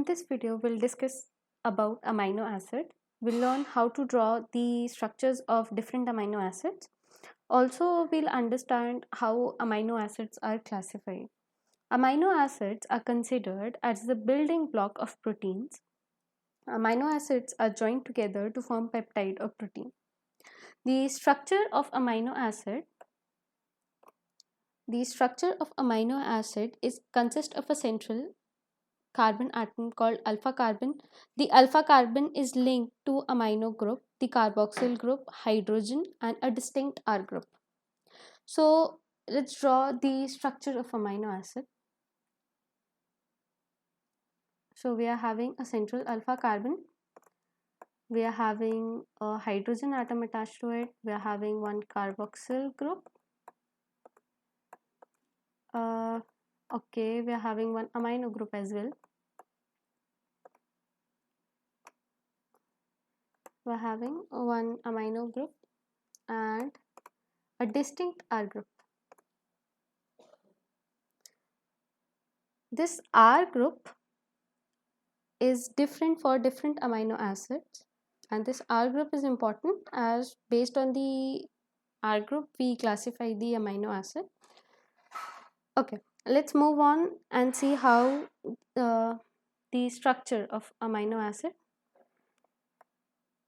In this video, we'll discuss about amino acid. We'll learn how to draw the structures of different amino acids. Also, we'll understand how amino acids are classified. Amino acids are considered as the building block of proteins. Amino acids are joined together to form peptide or protein. The structure of amino acid is consists of a central carbon atom called alpha carbon. The alpha carbon is linked to amino group, the carboxyl group, hydrogen, and a distinct R group. So let's draw the structure of amino acid. So we are having a central alpha carbon. We are having a hydrogen atom attached to it. We are having one carboxyl group. Okay, we are having one amino group as well. We are having one amino group and a distinct R group. This R group is different for different amino acids, and this R group is important as based on the R group we classify the amino acid. Okay, let's move on and see how the structure of amino acid,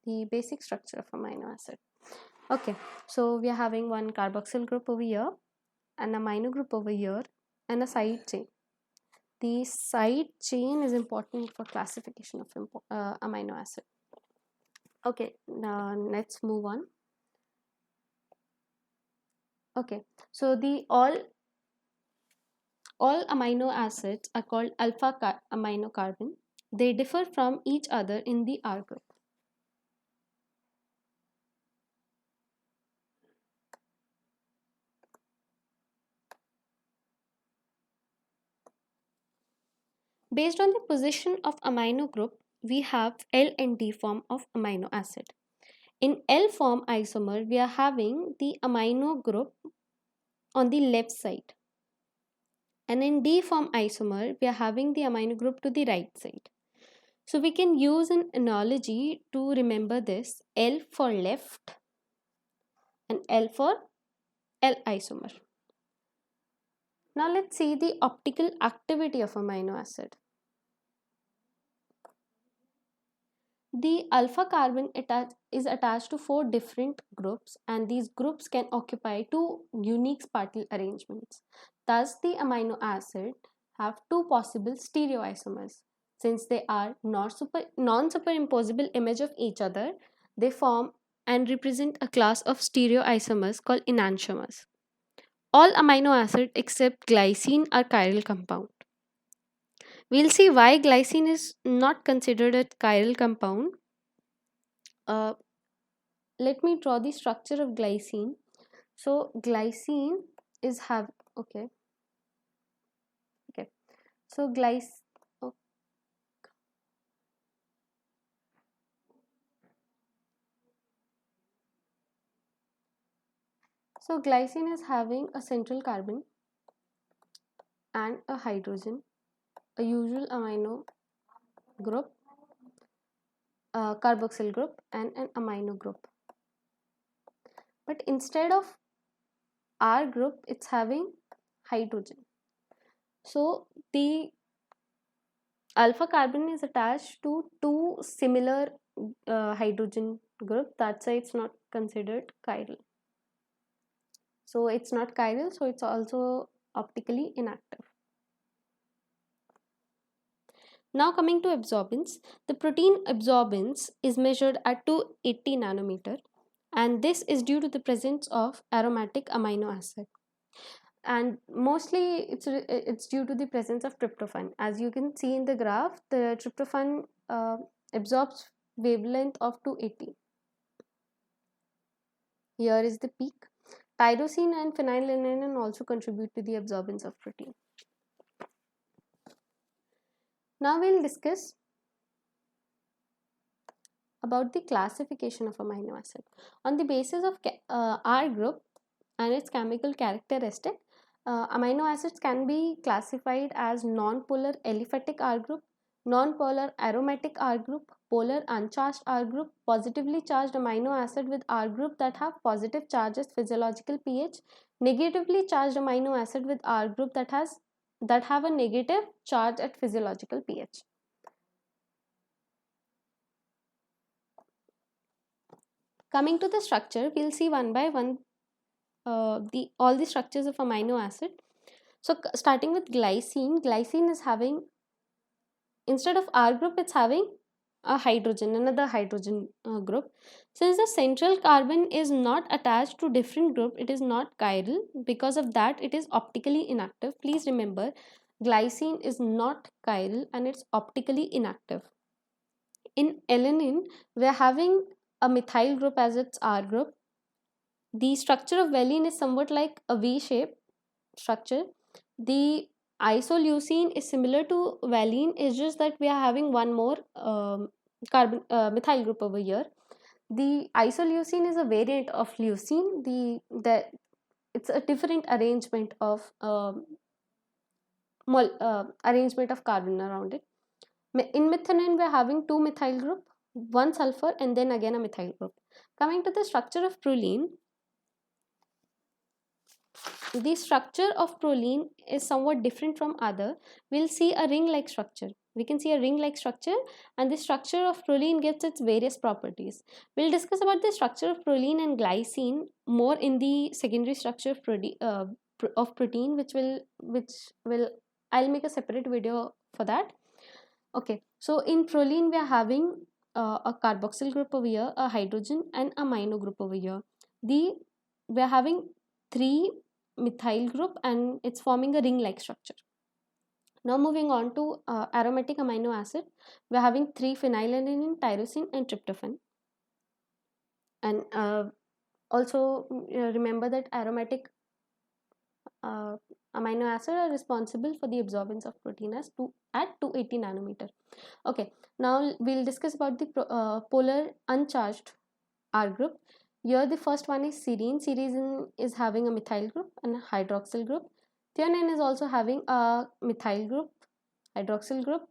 the basic structure of amino acid. Okay, so we are having one carboxyl group over here, an amino group over here, and a side chain. The side chain is important for classification of amino acid. Okay, now let's move on. Okay, so the all amino acids are called alpha amino carbon. They differ from each other in the R group. Based on the position of amino group, we have L and D form of amino acid. In L form isomer, we are having the amino group on the left side. And in D form isomer, we are having the amino group to the right side. So we can use an analogy to remember this: L for left and L for L isomer. Now let's see the optical activity of amino acid. The alpha carbon is attached to 4 different groups, and these groups can occupy 2 unique spartyl arrangements. Thus, the amino acid have 2 possible stereoisomers. Since they are non-superimposable image of each other, they form and represent a class of stereoisomers called enantiomers. All amino acids except glycine are chiral compound. We'll see why glycine is not considered a chiral compound. Let me draw the structure of glycine. So glycine is okay. So So glycine is having a central carbon and a hydrogen, a usual amino group, a carboxyl group, and an amino group. But instead of R group, it's having hydrogen. So the alpha carbon is attached to 2 similar hydrogen group. That's why it's not considered chiral. So it's not chiral, so it's also optically inactive. Now coming to absorbance, the protein absorbance is measured at 280 nanometer, and this is due to the presence of aromatic amino acid. And mostly it's due to the presence of tryptophan. As you can see in the graph, the tryptophan absorbs wavelength of 280. Here is the peak. Tyrosine and phenylalanine also contribute to the absorbance of protein. Now we'll discuss about the classification of amino acid. On the basis of R group and its chemical characteristic, amino acids can be classified as non-polar aliphatic R group, non-polar aromatic R group, polar uncharged R group, positively charged amino acid with R group that have positive charge at physiological pH, negatively charged amino acid with R group that have a negative charge at physiological pH. Coming to the structure, we'll see one by one all the structures of amino acid. So starting with glycine, glycine is having, instead of R group, it's having a hydrogen, another hydrogen group. Since the central carbon is not attached to different group, it is not chiral. Because of that, it is optically inactive. Please remember, glycine is not chiral and it's optically inactive. In alanine, we are having a methyl group as its R group. The structure of valine is somewhat like a V shape structure. The isoleucine is similar to valine, it's just that we are having one more carbon methyl group over here. The isoleucine is a variant of leucine. The it's a different arrangement of arrangement of carbon around it. In methionine, we are having two methyl group, one sulfur, and then again a methyl group. Coming to the structure of proline, the structure of proline is somewhat different from other. We'll see a ring like structure. We can see a ring like structure, and the structure of proline gets its various properties. We'll discuss about the structure of proline and glycine more in the secondary structure of protein, which will I'll make a separate video for that. Okay, so in proline we are having a carboxyl group over here, a hydrogen, and a amino group over here. We are having three methyl group and it's forming a ring like structure. Now moving on to aromatic amino acid, we are having three phenylalanine, tyrosine, and tryptophan. And also remember that aromatic uh, amino acid are responsible for the absorbance of protein at 280 nanometer. Okay, now we'll discuss about the polar uncharged R group. Here the first one is serine. Serine is having a methyl group and a hydroxyl group. Threonine is also having a methyl group, hydroxyl group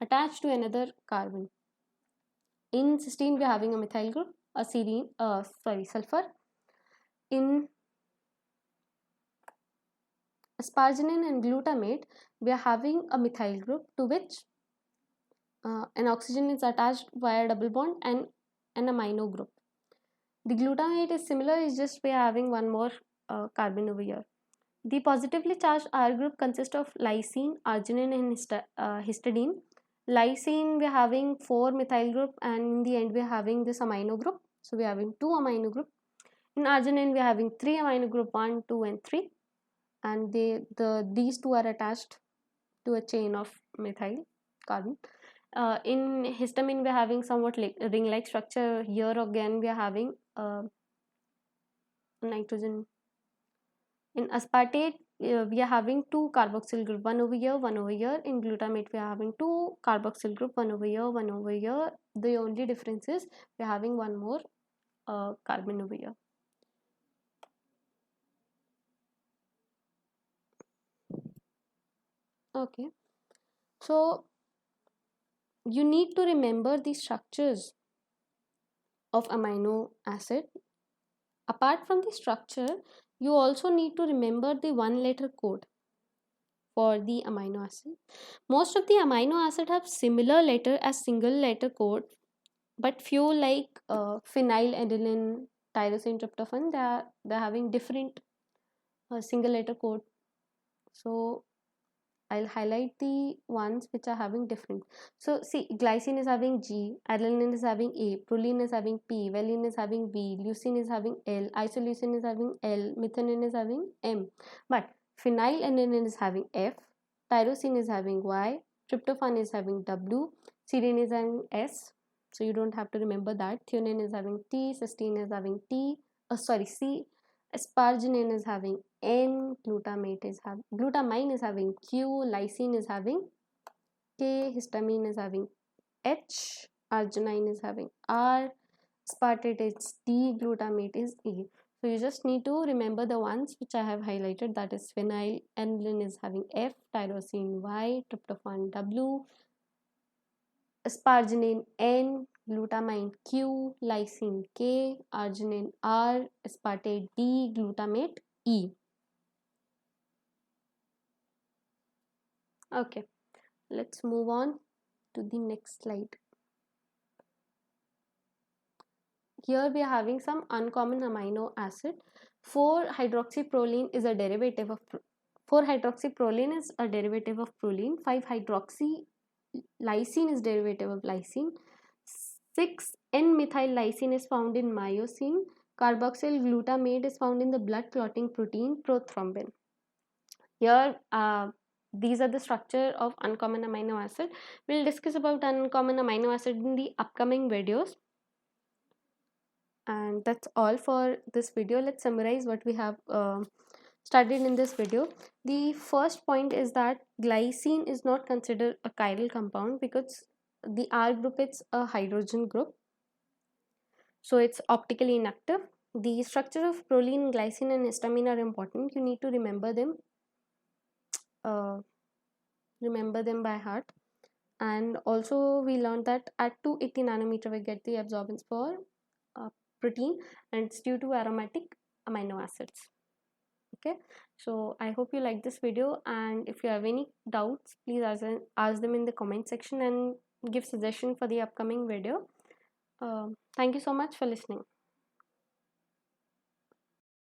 attached to another carbon. In cysteine we are having a methyl group, a sulfur. In asparagine and glutamate we are having a methyl group to which an oxygen is attached via double bond and an amino group. The glutamate is similar, it's just we are having one more carbon over here. The positively charged R group consists of lysine, arginine, and histidine. Lysine, we are having 4 methyl group, and in the end, we are having this amino group. So, we are having 2 amino group. In arginine, we are having 3 amino group 1, 2, and 3. And these two are attached to a chain of methyl carbon. In histamine, we are having somewhat like ring-like structure. Here again, we are having nitrogen. In aspartate, we are having two carboxyl group, one over here, one over here. In glutamate, we are having two carboxyl group, one over here, one over here. The only difference is we are having one more carbon over here. Okay, so you need to remember the structures of amino acid. Apart from the structure, you also need to remember the one letter code for the amino acid. Most of the amino acid have similar letter as single letter code, but few like phenylalanine, tyrosine, tryptophan, they're having different single letter code. So I'll highlight the ones which are having different. So see, glycine is having G, alanine is having A, proline is having P, valine is having V, leucine is having L, isoleucine is having L, methionine is having M. But phenylalanine is having F, tyrosine is having Y, tryptophan is having W, serine is having S. So you don't have to remember that. Threonine is having T, cysteine is having C, asparagine is having N, glutamine is having Q, lysine is having K, histamine is having H, arginine is having R, aspartate is D, glutamate is E. So you just need to remember the ones which I have highlighted, that is phenylalanine is having F, tyrosine Y, tryptophan W, asparagine N, glutamine Q, lysine K, arginine R, aspartate D, glutamate E. Okay, let's move on to the next slide. Here we are having some uncommon amino acid. 4-hydroxyproline is a derivative of 4-hydroxyproline is a derivative of proline. 5-hydroxylysine is derivative of lysine. 6-N-methyl lysine is found in myosin. Carboxyl glutamate is found in the blood clotting protein prothrombin. Here these are the structure of uncommon amino acid. We'll discuss about uncommon amino acid in the upcoming videos. And that's all for this video. Let's summarize what we have studied in this video. The first point is that glycine is not considered a chiral compound because the R group it's a hydrogen group, so it's optically inactive. The structure of proline, glycine and histamine are important. You need to remember them by heart. And also we learned that at 280 nanometer we get the absorbance for protein, and it's due to aromatic amino acids. Okay, so I hope you like this video, and if you have any doubts, please ask them in the comment section and give suggestion for the upcoming video. Thank you so much for listening.